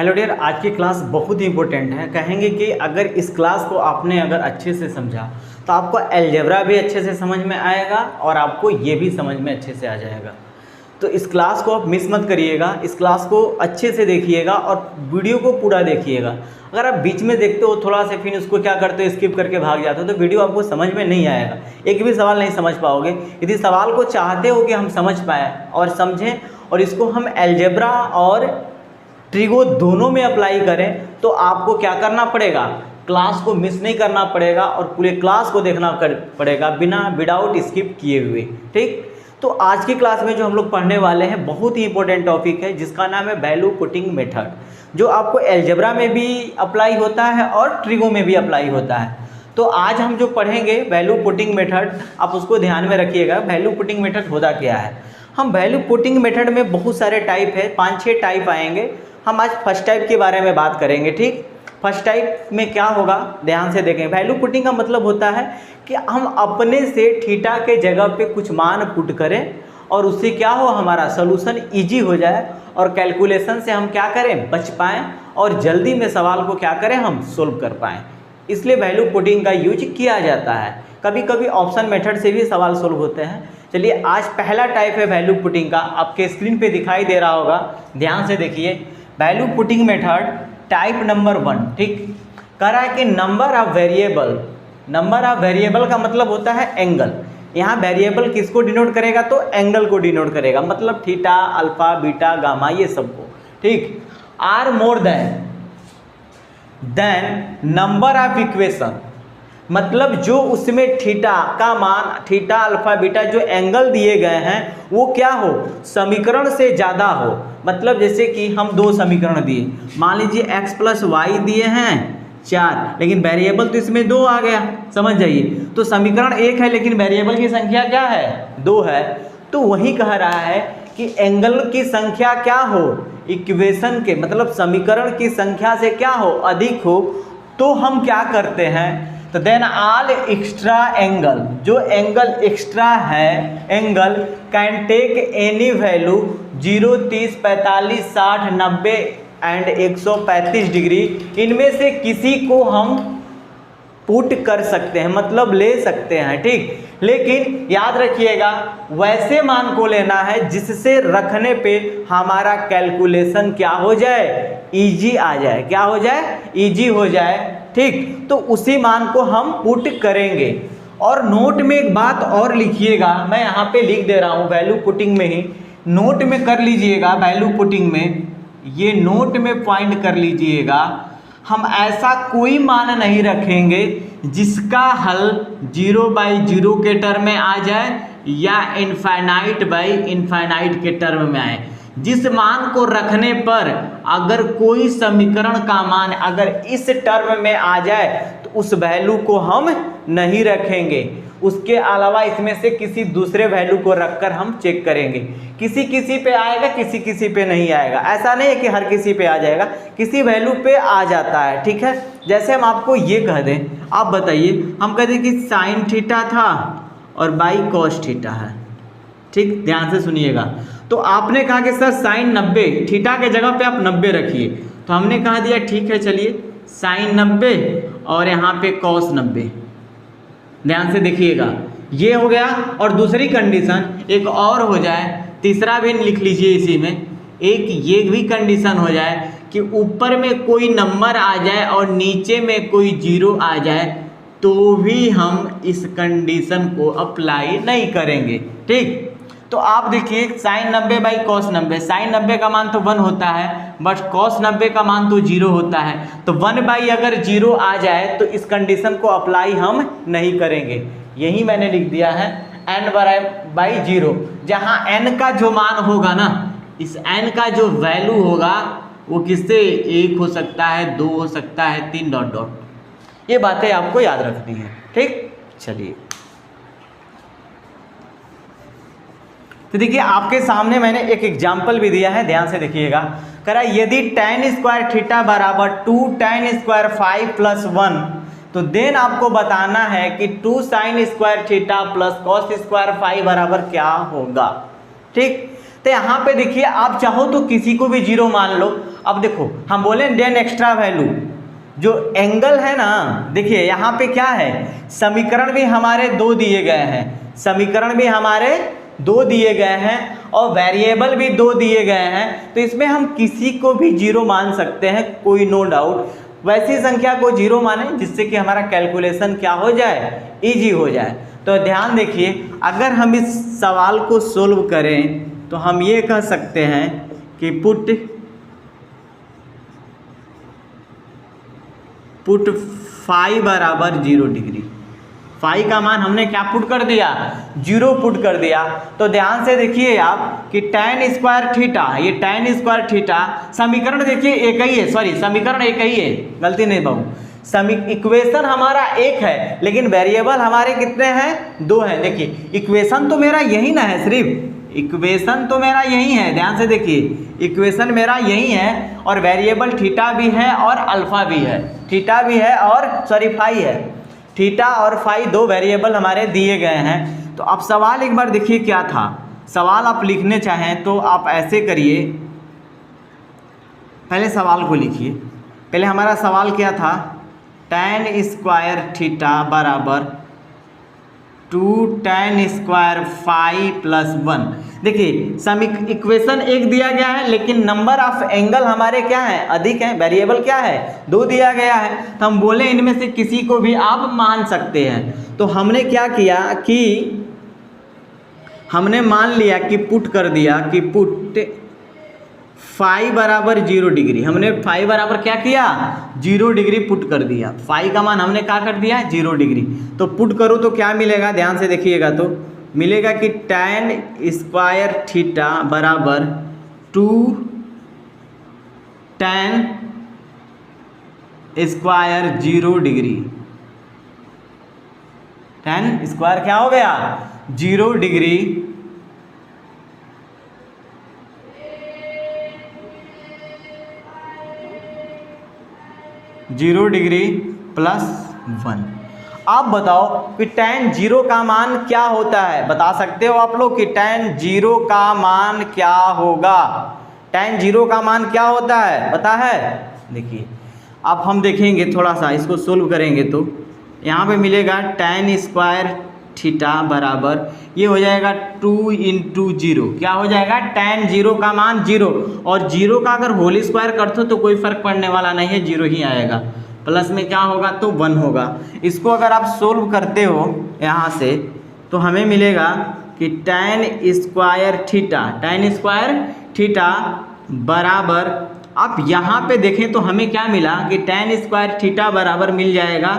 Hello dear, आज की class बहुत ही इंपॉर्टेंट है। कहेंगे कि अगर इस क्लास को आपने अगर अच्छे से समझा तो आपको अलजेब्रा भी अच्छे से समझ में आएगा और आपको ये भी समझ में अच्छे से आ जाएगा। तो इस क्लास को आप मिस मत करिएगा, इस क्लास को अच्छे से देखिएगा और वीडियो को पूरा देखिएगा। अगर आप बीच में देखते हो थोड़ा सा फिर उसको क्या करते हो, स्किप करके भाग जाते हो, तो वीडियो आपको समझ में नहीं आएगा, एक भी सवाल नहीं समझ पाओगे। यदि सवाल को चाहते हो कि हम समझ पाएँ और समझें और इसको हम अलजेब्रा और ट्रिगो दोनों में अप्लाई करें तो आपको क्या करना पड़ेगा, क्लास को मिस नहीं करना पड़ेगा और पूरे क्लास को देखना पड़ेगा विदाउट स्किप किए हुए। ठीक, तो आज की क्लास में जो हम लोग पढ़ने वाले हैं बहुत ही इंपॉर्टेंट टॉपिक है जिसका नाम है वैल्यू पुटिंग मेथड, जो आपको अलजेब्रा में भी अप्लाई होता है और ट्रिगो में भी अप्लाई होता है। तो आज हम जो पढ़ेंगे वैल्यू पुटिंग मेथड, आप उसको ध्यान में रखिएगा। वैल्यू पुटिंग मेथड होता क्या है? हम वैल्यू पुटिंग मेथड में बहुत सारे टाइप है, 5-6 टाइप आएंगे। हम आज फर्स्ट टाइप के बारे में बात करेंगे। ठीक, फर्स्ट टाइप में क्या होगा ध्यान से देखें। वैल्यू पुटिंग का मतलब होता है कि हम अपने से थीटा के जगह पे कुछ मान पुट करें और उससे क्या हो, हमारा सोल्यूशन इजी हो जाए और कैलकुलेशन से हम क्या करें, बच पाएँ और जल्दी में सवाल को क्या करें, हम सोल्व कर पाएँ। इसलिए वैल्यू पुटिंग का यूज किया जाता है। कभी कभी ऑप्शन मेथड से भी सवाल सोल्व होते हैं। चलिए, आज पहला टाइप है वैल्यू पुटिंग का, आपके स्क्रीन पे दिखाई दे रहा होगा, ध्यान से देखिए। Value putting method type number 1। ठीक, कह रहा है कि number of variable. Number of variable का मतलब होता है एंगल। यहाँ वेरिएबल किसको डिनोट करेगा, तो एंगल को डिनोट करेगा, मतलब थीटा, अल्फा, बीटा, गामा, ये सबको। ठीक, are more than number of equation, मतलब जो उसमें थीटा का मान, थीटा, अल्फा, बीटा जो एंगल दिए गए हैं वो क्या हो, समीकरण से ज़्यादा हो। मतलब जैसे कि हम 2 समीकरण दिए, मान लीजिए x + y दिए हैं 4, लेकिन वेरिएबल तो इसमें 2 आ गया, समझ जाइए। तो समीकरण 1 है लेकिन वेरिएबल की संख्या क्या है, 2 है। तो वही कह रहा है कि एंगल की संख्या क्या हो, इक्वेशन के मतलब समीकरण की संख्या से क्या हो, अधिक हो। तो हम क्या करते हैं, तो देन ऑल एक्स्ट्रा एंगल, जो एंगल एक्स्ट्रा है, angle can take any value 0, 30, 45, 60, 90 and 135 degree, इनमें से किसी को हम पुट कर सकते हैं, मतलब ले सकते हैं। ठीक, लेकिन याद रखिएगा वैसे मान को लेना है जिससे रखने पे हमारा कैलकुलेशन क्या हो जाए, इजी आ जाए। क्या हो जाए, इजी हो जाए। ठीक, तो उसी मान को हम पुट करेंगे। और नोट में एक बात और लिखिएगा, मैं यहाँ पे लिख दे रहा हूँ वैल्यू पुटिंग में ही, नोट में कर लीजिएगा। वैल्यू पुटिंग में ये नोट में पॉइंट कर लीजिएगा, हम ऐसा कोई मान नहीं रखेंगे जिसका हल 0/0 के टर्म में आ जाए या इनफाइनाइट के टर्म में आए। जिस मान को रखने पर अगर कोई समीकरण का मान अगर इस टर्म में आ जाए तो उस वैल्यू को हम नहीं रखेंगे, उसके अलावा इसमें से किसी दूसरे वैल्यू को रखकर हम चेक करेंगे। किसी किसी पे आएगा, किसी किसी पे नहीं आएगा। ऐसा नहीं है कि हर किसी पे आ जाएगा, किसी वैल्यू पे आ जाता है। ठीक है, जैसे हम आपको ये कह दें, आप बताइए, हम कह दें कि साइन थीटा था और बाई कॉस थीटा है। ठीक, ध्यान से सुनिएगा। तो आपने कहा कि सर साइन 90, थीटा के जगह पे आप 90 रखिए, तो हमने कहा दिया ठीक है, चलिए साइन 90 और यहाँ पे कॉस 90। ध्यान से देखिएगा, ये हो गया। और दूसरी कंडीशन एक और हो जाए, तीसरा भी लिख लीजिए इसी में, एक ये भी कंडीशन हो जाए कि ऊपर में कोई नंबर आ जाए और नीचे में कोई 0 आ जाए, तो भी हम इस कंडीशन को अप्लाई नहीं करेंगे। ठीक, तो आप देखिए साइन 90 बाई कॉस 90, साइन 90 का मान तो 1 होता है बट कॉस 90 का मान तो 0 होता है। तो 1/, अगर 0 आ जाए तो इस कंडीशन को अप्लाई हम नहीं करेंगे। यही मैंने लिख दिया है n/0, जहाँ n का जो मान होगा ना, इस n का जो वैल्यू होगा वो किससे, 1 हो सकता है, 2 हो सकता है, 3... ये बातें आपको याद रखनी है। ठीक, चलिए, तो देखिए आपके सामने मैंने एक एग्जाम्पल भी दिया है, ध्यान से देखिएगा। कह रहा है यदि tan² थीटा बराबर 2 tan² फाई + 1, तो देन आपको बताना है कि 2 sin² थीटा + cos² फाई बराबर क्या होगा। ठीक, तो यहाँ पे देखिए आप चाहो तो किसी को भी जीरो मान लो। अब देखो हम बोले देन एक्स्ट्रा वैल्यू जो एंगल है ना, देखिए यहाँ पे क्या है, समीकरण भी हमारे दो दिए गए हैं, समीकरण भी हमारे दो दिए गए हैं और वेरिएबल भी दो दिए गए हैं, तो इसमें हम किसी को भी जीरो मान सकते हैं, कोई नो डाउट। वैसी संख्या को जीरो माने जिससे कि हमारा कैलकुलेशन क्या हो जाए, इजी हो जाए। तो ध्यान देखिए, अगर हम इस सवाल को सोल्व करें तो हम ये कह सकते हैं कि पुट फाई बराबर 0 डिग्री। फाई का मान हमने क्या पुट कर दिया, 0 पुट कर दिया। तो ध्यान से देखिए आप कि tan स्क्वायर थीटा, ये tan स्क्वायर थीटा समीकरण देखिए एक ही है, सॉरी समीकरण एक ही है, गलती नहीं बाबू, इक्वेशन हमारा एक है लेकिन वेरिएबल हमारे कितने हैं, दो हैं। देखिए इक्वेशन तो मेरा यही ना है, सिर्फ इक्वेशन तो मेरा यही है, ध्यान से देखिए इक्वेशन मेरा यही है और वेरिएबल थीटा भी है और अल्फा भी है, थीटा भी है और सॉरी फाई है, थीटा और फाई दो वेरिएबल हमारे दिए गए हैं। तो अब सवाल एक बार देखिए क्या था, सवाल आप लिखने चाहें तो आप ऐसे करिए, पहले सवाल को लिखिए। पहले हमारा सवाल क्या था, tan स्क्वायर थीटा बराबर 2 tan स्क्वायर फाई प्लस 1। देखिए इक्वेशन एक दिया गया है लेकिन नंबर ऑफ एंगल हमारे क्या है, अधिक है, वेरिएबल क्या है, दो दिया गया है। तो हम बोले इनमें से किसी को भी आप मान सकते हैं। तो हमने क्या किया कि हमने मान लिया कि पुट कर दिया कि पुट फाई बराबर 0 डिग्री, हमने फाई बराबर क्या किया, 0 डिग्री पुट कर दिया। फाई का मान हमने क्या कर दिया, 0 डिग्री। तो पुट करो तो क्या मिलेगा, ध्यान से देखिएगा, तो मिलेगा कि tan स्क्वायर थीटा बराबर 2 tan square 0 degree. tan square क्या हो गया, 0 डिग्री 0 डिग्री प्लस 1। आप बताओ कि tan 0 का मान क्या होता है, बता सकते हो आप लोग कि tan 0 का मान क्या होगा, tan 0 का मान क्या होता है, पता है। देखिए अब हम देखेंगे थोड़ा सा इसको सोल्व करेंगे तो यहाँ पे मिलेगा tan स्क्वायर थीटा बराबर ये हो जाएगा 2 इंटू 0, क्या हो जाएगा, tan 0 का मान 0 और 0 का अगर होल स्क्वायर करते हो तो कोई फर्क पड़ने वाला नहीं है, 0 ही आएगा। प्लस में क्या होगा तो 1 होगा। इसको अगर आप सोल्व करते हो यहाँ से तो हमें मिलेगा कि tan स्क्वायर थीटा बराबर, आप यहाँ पे देखें तो हमें क्या मिला कि tan स्क्वायर थीटा बराबर मिल जाएगा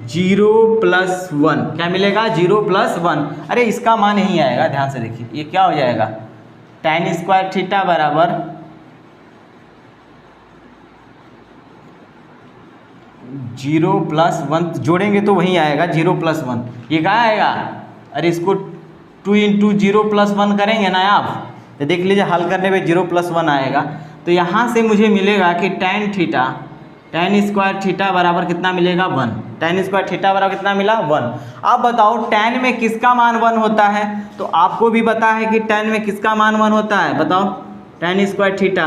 0 प्लस 1, क्या मिलेगा, 0 प्लस 1। अरे इसका मान यही आएगा, ध्यान से देखिए ये क्या हो जाएगा, tan स्क्वायर थीटा बराबर 0 प्लस 1 जोड़ेंगे तो वही आएगा 0 प्लस 1। ये क्या आएगा, अरे इसको 2 इंटू 0 प्लस 1 करेंगे ना आप, तो देख लीजिए हल करने पे 0 प्लस 1 आएगा। तो यहाँ से मुझे मिलेगा कि tan स्क्वायर थीटा बराबर कितना मिलेगा, 1। tan स्क्वायर थीटा बराबर कितना मिला, 1। आप बताओ tan में किसका मान 1 होता है, तो आपको भी पता है कि tan में किसका मान 1 होता है, बताओ। tan स्क्वायर थीटा,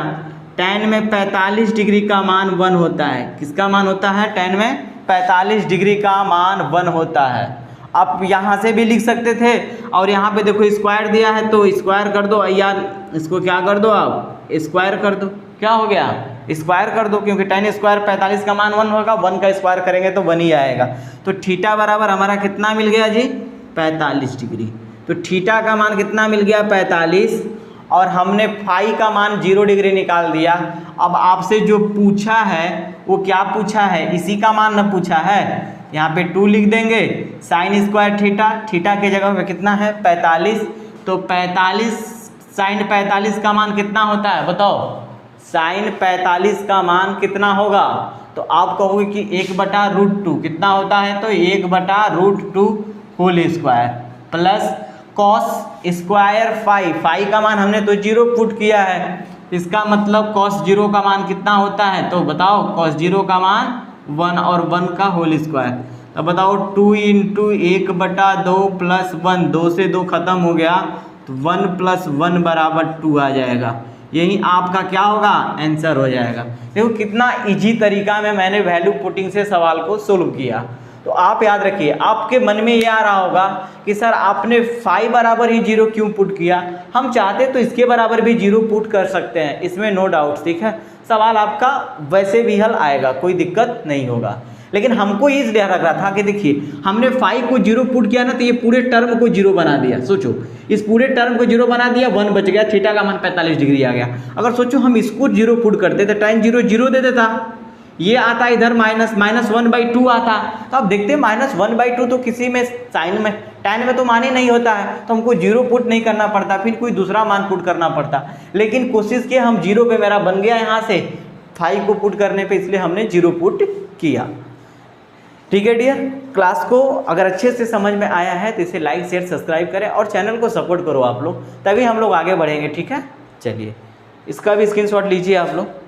tan में 45 डिग्री का मान 1 होता है, किसका मान होता है, tan में 45 डिग्री का मान 1 होता है। आप यहाँ से भी लिख सकते थे और यहाँ पे देखो स्क्वायर दिया है तो स्क्वायर कर दो यार, इसको क्या कर दो आप, स्क्वायर कर दो, क्या हो गया, स्क्वायर कर दो, क्योंकि tan स्क्वायर 45 का मान 1 होगा, 1 का स्क्वायर करेंगे तो 1 ही आएगा। तो थीटा बराबर हमारा कितना मिल गया जी, 45 डिग्री। तो थीटा का मान कितना मिल गया, 45, और हमने फाई का मान 0 डिग्री निकाल दिया। अब आपसे जो पूछा है वो क्या पूछा है, इसी का मान न पूछा है, यहाँ पे 2 लिख देंगे, साइन स्क्वायर थीटा के जगह पे कितना है, 45। तो 45 साइन 45 का मान कितना होता है, बताओ, साइन 45 का मान कितना होगा, तो आप कहोगे कि 1/√2 कितना होता है, तो 1/√2 whole square plus cos square phi का मान हमने तो 0 पुट किया है, इसका मतलब कॉस 0 का मान कितना होता है, तो बताओ कॉस 0 का मान 1 और 1 का होल स्क्वायर। तो बताओ 2 इंटू 1/2 प्लस 1, 2 से 2 खत्म हो गया तो 1 + 1 = 2 आ जाएगा। यही आपका क्या होगा, आंसर हो जाएगा। देखो कितना इजी तरीका में मैंने वैल्यू पुटिंग से सवाल को सोल्व किया। तो आप याद रखिए, आपके मन में ये आ रहा होगा कि सर आपने 5 बराबर ही 0 क्यों पुट किया। हम चाहते तो इसके बराबर भी 0 पुट कर सकते हैं, इसमें नो डाउट, ठीक है। सवाल आपका वैसे भी हल आएगा, कोई दिक्कत नहीं होगा। लेकिन हमको ये ध्यान रख रहा था कि देखिए हमने 5 को 0 पुट किया ना, तो ये पूरे टर्म को 0 बना दिया। सोचो इस पूरे टर्म को 0 बना दिया, 1 बच गया, थीटा का मान 45 डिग्री आ गया। अगर सोचो हम इसको 0 पुट करते तो tan 0 0 दे देता, ये आता इधर -1/2 आता। तो अब देखते हैं -1/2 तो किसी में साइन में tan में तो मान ही नहीं होता है, तो हमको 0 पुट नहीं करना पड़ता, फिर कोई दूसरा मान पुट करना पड़ता। लेकिन कोशिश किया हम 0 पे, मेरा बन गया यहाँ से 5 को पुट करने पे, इसलिए हमने 0 पुट किया। ठीक है डियर, क्लास को अगर अच्छे से समझ में आया है तो इसे लाइक शेयर सब्सक्राइब करें और चैनल को सपोर्ट करो आप लोग, तभी हम लोग आगे बढ़ेंगे। ठीक है, चलिए इसका भी स्क्रीनशॉट लीजिए आप लोग।